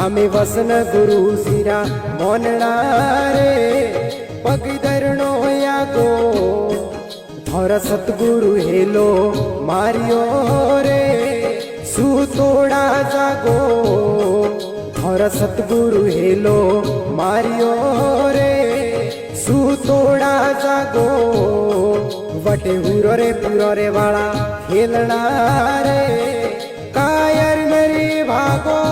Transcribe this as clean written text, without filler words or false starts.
आमे वसन गुरु सिरा मोनना रे पगदरनो यागो धर सतगुरु हेलो मारियो रे सुतोड़ा जागो धर सतगुरु हेलो मारियो रे सुतोड़ा जागो वटे हुरो रे वाला खेलना रे कायर मेरी भागो